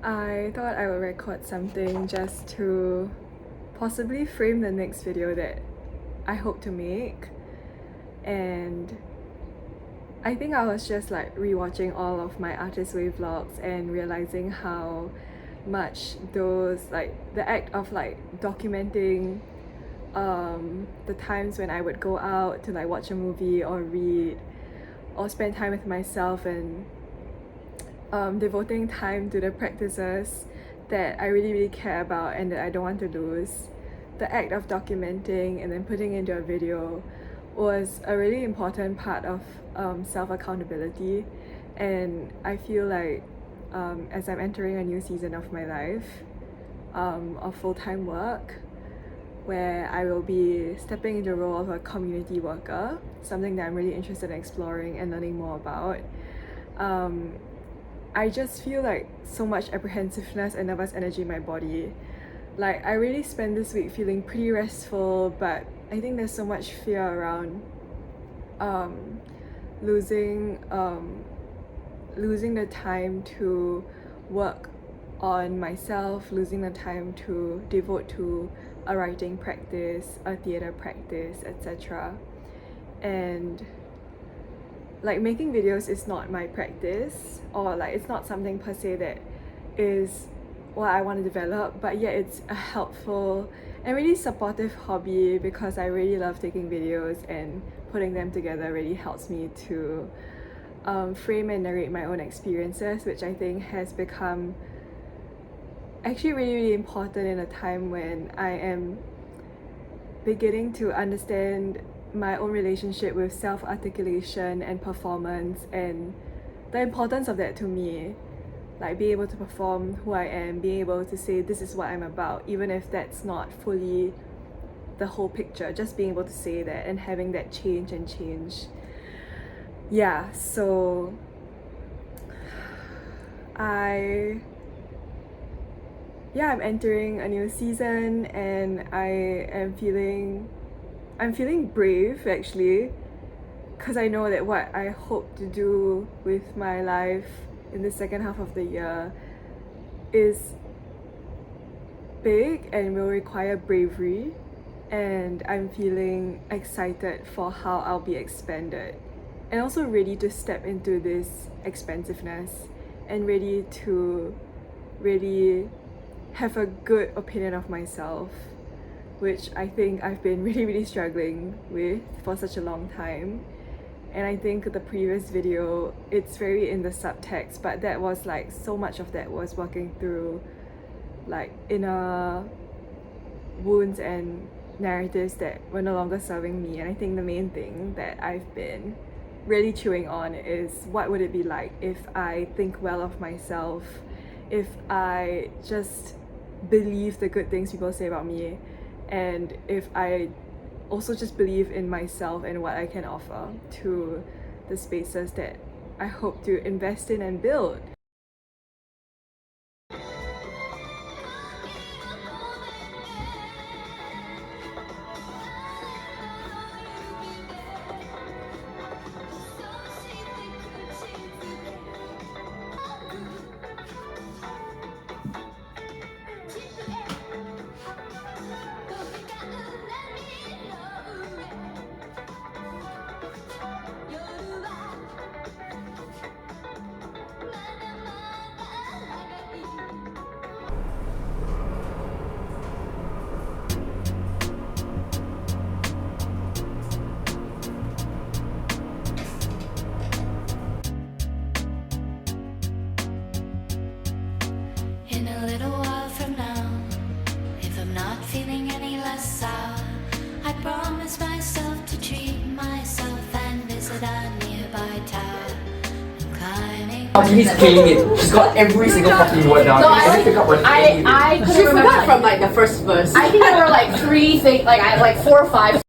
I thought I would record something just to possibly frame the next video that I hope to make. And I think I was just like rewatching all of my Artist Way vlogs and realizing how much those, like the act of like documenting the times when I would go out to like watch a movie or read or spend time with myself and devoting time to the practices that I really care about and that I don't want to lose. The act of documenting and then putting into a video was a really important part of self-accountability, and I feel like as I'm entering a new season of my life of full-time work, where I will be stepping into the role of a community worker, something that I'm really interested in exploring and learning more about. I just feel like so much apprehensiveness and nervous energy in my body. Like I really spent this week feeling pretty restful, but I think there's so much fear around losing the time to work on myself, losing the time to devote to a writing practice, a theatre practice, etc. And like making videos is not my practice, or like it's not something per se that is what I want to develop, but yet it's a helpful and really supportive hobby because I really love taking videos, and putting them together really helps me to frame and narrate my own experiences, which I think has become actually really important in a time when I am beginning to understand my own relationship with self-articulation and performance, and the importance of that to me. Like being able to perform who I am, being able to say this is what I'm about, even if that's not fully the whole picture, just being able to say that and having that change. Yeah, so I'm entering a new season, and I'm feeling brave actually, because I know that what I hope to do with my life in the second half of the year is big and will require bravery, and I'm feeling excited for how I'll be expanded, and also ready to step into this expansiveness and ready to really have a good opinion of myself, which I think I've been really struggling with for such a long time. And I think the previous video, it's very in the subtext, but that was like so much of that was working through like inner wounds and narratives that were no longer serving me. And I think the main thing that I've been really chewing on is what would it be like if I think well of myself, if I just believe the good things people say about me, and if I also just believe in myself and what I can offer to the spaces that I hope to invest in and build. In a little while from now, if I'm not feeling any less sour, I promise myself to treat myself and visit a nearby tower. I'm climbing. He's killing it. She's got every single fucking word down. No, I pick up on anything. I She forgot from like the first verse. I think there were like three things, like I had like 4 or 5.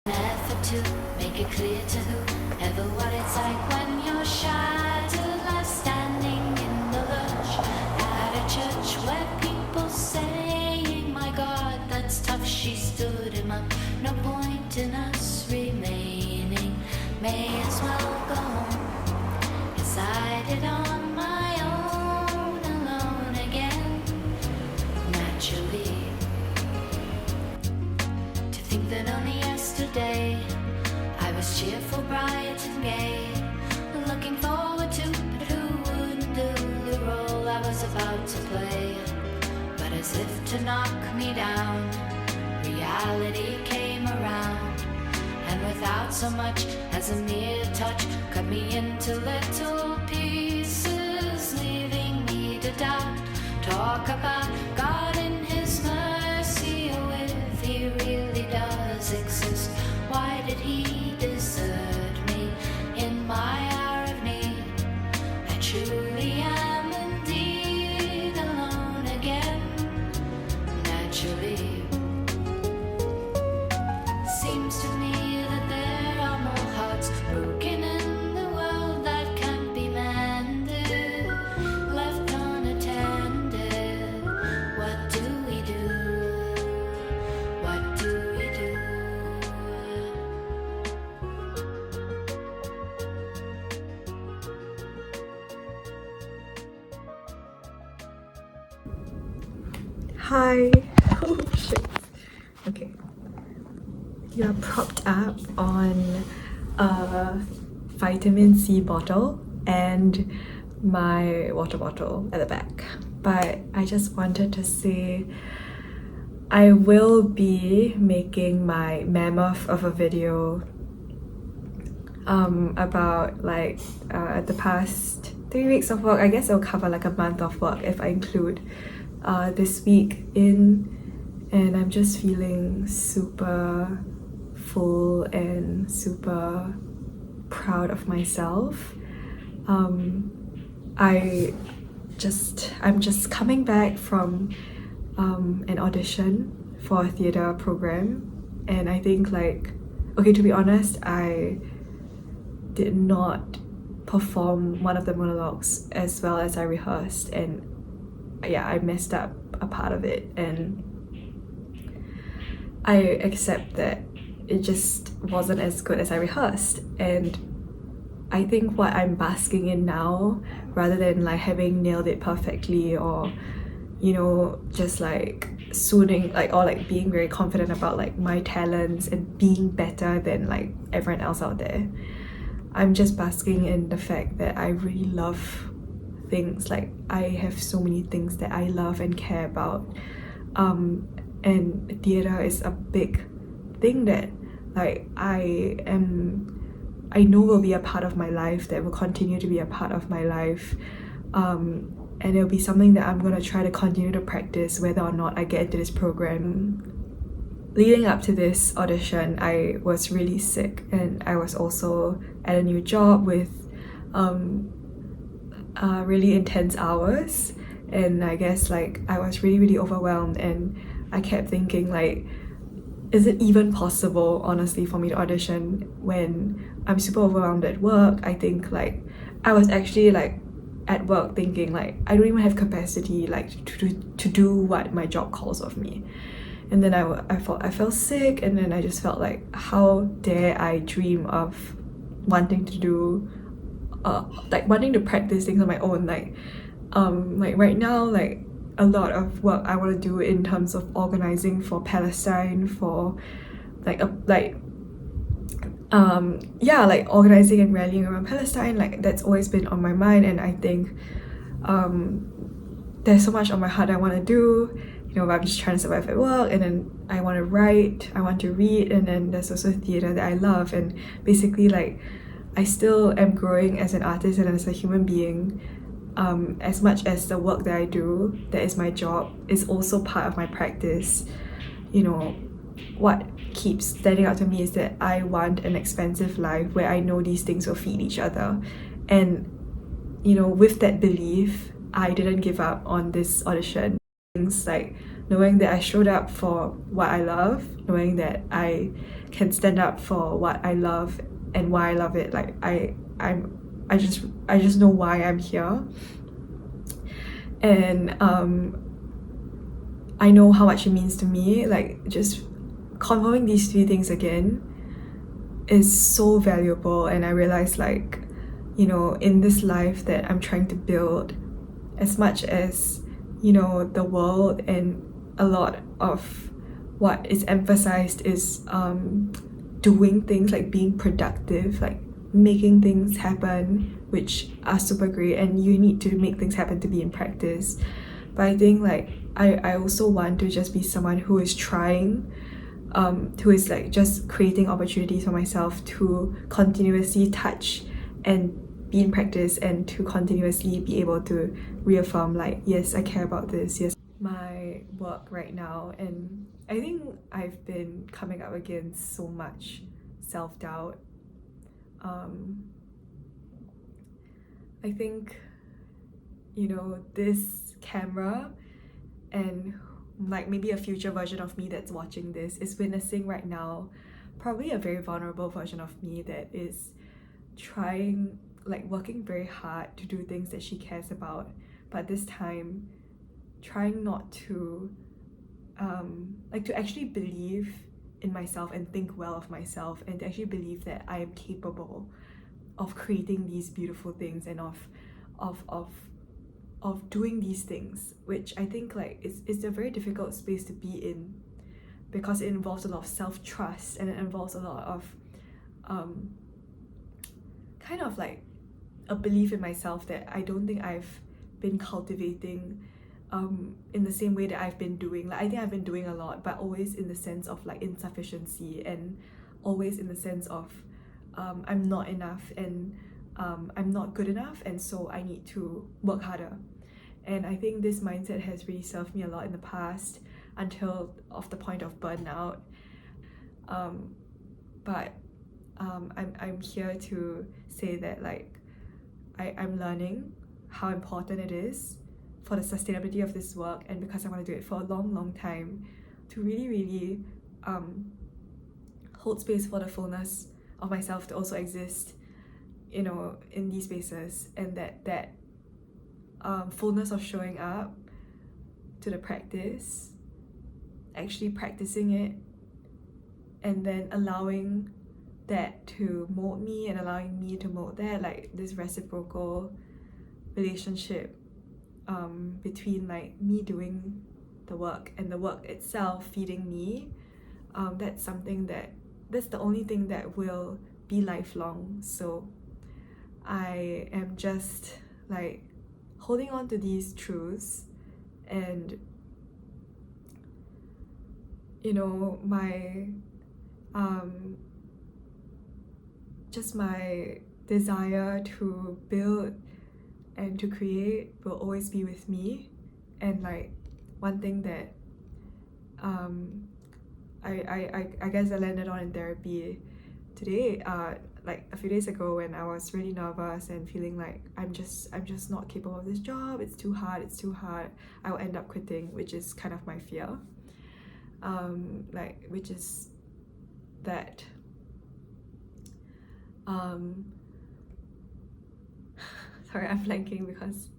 An effort to make it clear to whoever what it's like when you're shattered, left standing in the lurch at a church where people saying, my God, that's tough. She stood him up. No point in us remaining. May as well go home. was cheerful, bright and gay, looking forward to, but who wouldn't do the role I was about to play? But as if to knock me down, reality came around, and without so much as a mere touch, cut me into little pieces, leaving me to doubt. Talk about God in His mercy, oh, if He really does exist, why did He desert me in my hour of need? I truly am indeed alone again, naturally. Seems to me that there are more hearts broken in the world that can't be mended, left unattended. What do we do? What do we do? Hi. Oh shit. Okay. You are propped up on a vitamin C bottle and my water bottle at the back. But I just wanted to say I will be making my mammoth of a video about like the past 3 weeks of work. I guess it'll cover like a month of work if I include this week in, and I'm just feeling super full and super proud of myself. I'm just coming back from an audition for a theatre program, and I think like, okay, to be honest, I did not perform one of the monologues as well as I rehearsed, and yeah, I messed up a part of it, and I accept that it just wasn't as good as I rehearsed. And I think what I'm basking in now, rather than like having nailed it perfectly, or you know, just like swooning like, or like being very confident about like my talents and being better than like everyone else out there, I'm just basking in the fact that I really love things. Like I have so many things that I love and care about, and theatre is a big thing that like I know will be a part of my life, that will continue to be a part of my life, and it'll be something that I'm gonna try to continue to practice whether or not I get into this program. Leading up to this audition, I was really sick, and I was also at a new job with really intense hours, and I guess like I was really overwhelmed, and I kept thinking like, is it even possible honestly for me to audition when I'm super overwhelmed at work? I think like I was actually like at work thinking like I don't even have capacity like to do what my job calls of me. And then I felt sick, and then I just felt like, how dare I dream of wanting to do like wanting to practice things on my own. Like right now, like a lot of work I want to do in terms of organizing for Palestine, for like organizing and rallying around Palestine, like that's always been on my mind. And I think there's so much on my heart I want to do, you know, but I'm just trying to survive at work, and then I want to write, I want to read, and then there's also theatre that I love. And basically like I still am growing as an artist and as a human being. As much as the work that I do, that is my job, is also part of my practice. You know, what keeps standing out to me is that I want an expansive life where I know these things will feed each other. And you know, with that belief, I didn't give up on this audition. Things like knowing that I showed up for what I love, knowing that I can stand up for what I love and why I love it. Like I just know why I'm here, and I know how much it means to me. Like just confirming these three things again is so valuable. And I realized like, you know, in this life that I'm trying to build, as much as, you know, the world and a lot of what is emphasized is doing things, like being productive, like making things happen, which are super great, and you need to make things happen to be in practice. But I think like I also want to just be someone who is trying, who is like just creating opportunities for myself to continuously touch and be in practice, and to continuously be able to reaffirm like, yes, I care about this, yes. My work right now, and I think I've been coming up against so much self-doubt. I think, you know, this camera and like maybe a future version of me that's watching this is witnessing right now probably a very vulnerable version of me that is trying, like working very hard to do things that she cares about, but this time trying not to like to actually believe in myself and think well of myself, and to actually believe that I am capable of creating these beautiful things and of doing these things, which I think like it's a very difficult space to be in, because it involves a lot of self-trust, and it involves a lot of kind of like a belief in myself that I don't think I've been cultivating in the same way that I've been doing. Like I think I've been doing a lot, but always in the sense of like insufficiency, and always in the sense of I'm not enough, and I'm not good enough, and so I need to work harder. And I think this mindset has really served me a lot in the past, until of the point of burnout. But I'm here to say that like I'm learning how important it is for the sustainability of this work, and because I want to do it for a long time, to really hold space for the fullness of myself to also exist, you know, in these spaces, and that fullness of showing up to the practice, actually practicing it, and then allowing that to mold me and allowing me to mold that, like this reciprocal relationship between like me doing the work and the work itself feeding me. That's the only thing that will be lifelong. So I am just like holding on to these truths, and you know, my just my desire to build and to create will always be with me. And like one thing that I guess I landed on in therapy today, like a few days ago, when I was really nervous and feeling like I'm just not capable of this job, it's too hard, I will end up quitting, which is kind of my fear, like which is that sorry, I'm blanking, because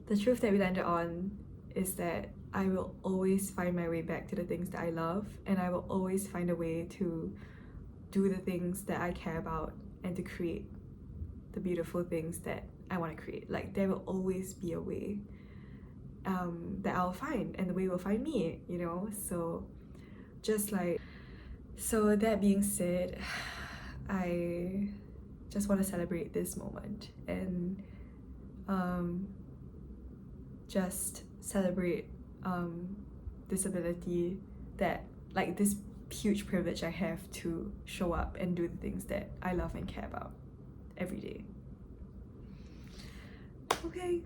the truth that we landed on is that I will always find my way back to the things that I love, and I will always find a way to do the things that I care about, and to create the beautiful things that I want to create. Like there will always be a way that I'll find, and the way will find me, you know. So just like, so that being said, I just want to celebrate this moment, and just celebrate this ability, that like this huge privilege I have to show up and do the things that I love and care about every day. Okay.